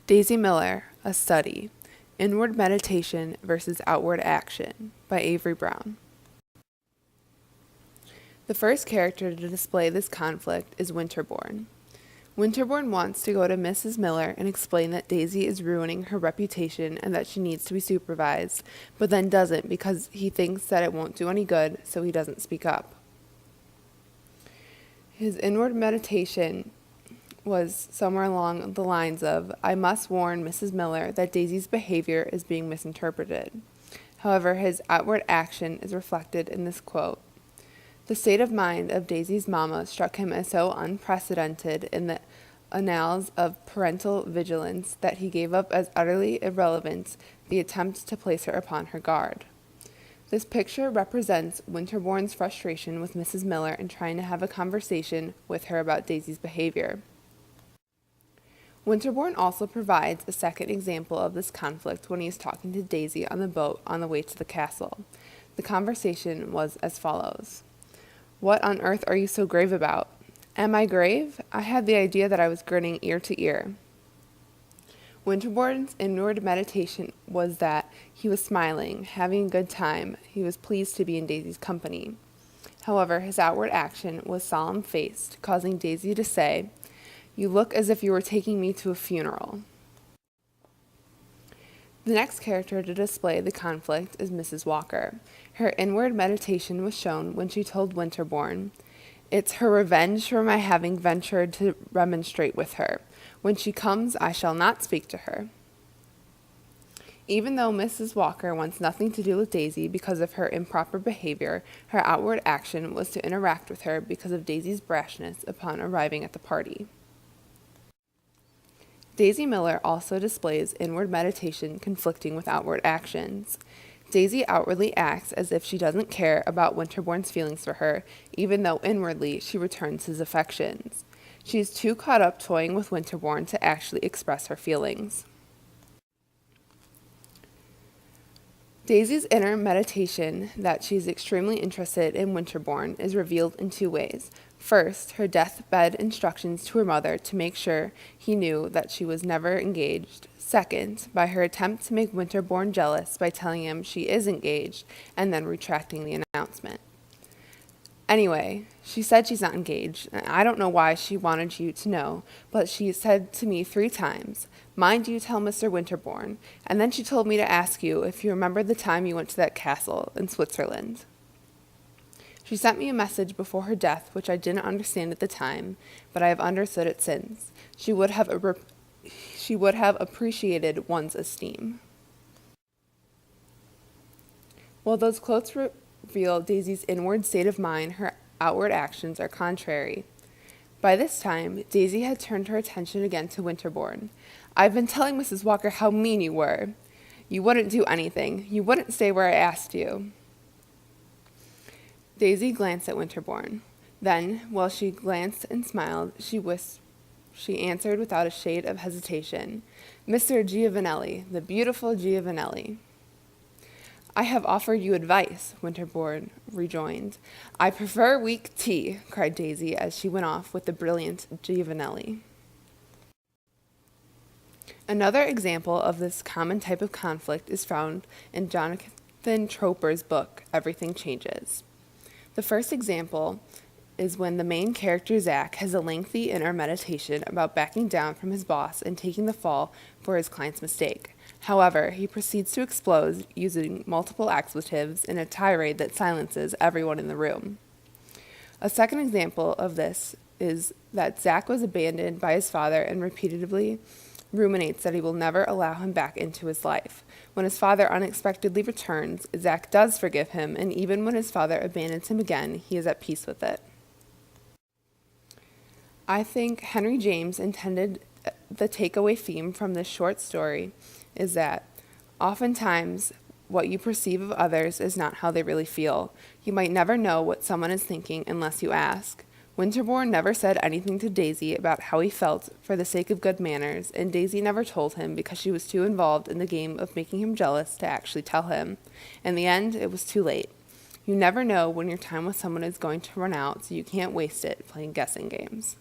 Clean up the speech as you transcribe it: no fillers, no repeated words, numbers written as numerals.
Daisy Miller, A Study, Inward Meditation versus Outward Action by Avery Brown. The first character to display this conflict is Winterbourne. Winterbourne wants to go to Mrs. Miller and explain that Daisy is ruining her reputation and that she needs to be supervised, but then doesn't because he thinks that it won't do any good, so he doesn't speak up. His inward meditation was somewhere along the lines of, I must warn Mrs. Miller that Daisy's behavior is being misinterpreted. However, his outward action is reflected in this quote. The state of mind of Daisy's mama struck him as so unprecedented in the annals of parental vigilance that he gave up as utterly irrelevant the attempt to place her upon her guard. This picture represents Winterbourne's frustration with Mrs. Miller in trying to have a conversation with her about Daisy's behavior. Winterbourne also provides a second example of this conflict when he is talking to Daisy on the boat on the way to the castle. The conversation was as follows. What on earth are you so grave about? Am I grave? I had the idea that I was grinning ear to ear. Winterbourne's inward meditation was that he was smiling, having a good time. He was pleased to be in Daisy's company. However, his outward action was solemn-faced, causing Daisy to say, You look as if you were taking me to a funeral. The next character to display the conflict is Mrs. Walker. Her inward meditation was shown when she told Winterbourne, It's her revenge for my having ventured to remonstrate with her. When she comes, I shall not speak to her. Even though Mrs. Walker wants nothing to do with Daisy because of her improper behavior, her outward action was to interact with her because of Daisy's brashness upon arriving at the party. Daisy Miller also displays inward meditation conflicting with outward actions. Daisy outwardly acts as if she doesn't care about Winterbourne's feelings for her, even though inwardly she returns his affections. She is too caught up toying with Winterbourne to actually express her feelings. Daisy's inner meditation that she is extremely interested in Winterbourne is revealed in two ways. First, her deathbed instructions to her mother to make sure he knew that she was never engaged. Second, by her attempt to make Winterbourne jealous by telling him she is engaged and then retracting the announcement. Anyway, she said she's not engaged, and I don't know why she wanted you to know, but she said to me 3 times, Mind you tell Mr. Winterbourne, and then she told me to ask you if you remember the time you went to that castle in Switzerland. She sent me a message before her death, which I didn't understand at the time, but I have understood it since. She would have appreciated one's esteem. While those quotes reveal Daisy's inward state of mind, her outward actions are contrary. By this time, Daisy had turned her attention again to Winterbourne. I've been telling Mrs. Walker how mean you were. You wouldn't do anything. You wouldn't stay where I asked you. Daisy glanced at Winterbourne. Then, while she glanced and smiled, she answered without a shade of hesitation, Mr. Giovanelli, the beautiful Giovanelli. I have offered you advice, Winterbourne rejoined. I prefer weak tea, cried Daisy as she went off with the brilliant Giovanelli. Another example of this common type of conflict is found in Jonathan Troper's book, Everything Changes. The first example is when the main character, Zach, has a lengthy inner meditation about backing down from his boss and taking the fall for his client's mistake. However, he proceeds to explode using multiple expletives in a tirade that silences everyone in the room. A second example of this is that Zach was abandoned by his father and repeatedly ruminates that he will never allow him back into his life. When his father unexpectedly returns, Zach does forgive him, and even when his father abandons him again, he is at peace with it. I think Henry James intended the takeaway theme from this short story is that oftentimes what you perceive of others is not how they really feel. You might never know what someone is thinking unless you ask. Winterbourne never said anything to Daisy about how he felt for the sake of good manners, and Daisy never told him because she was too involved in the game of making him jealous to actually tell him. In the end, it was too late. You never know when your time with someone is going to run out, so you can't waste it playing guessing games.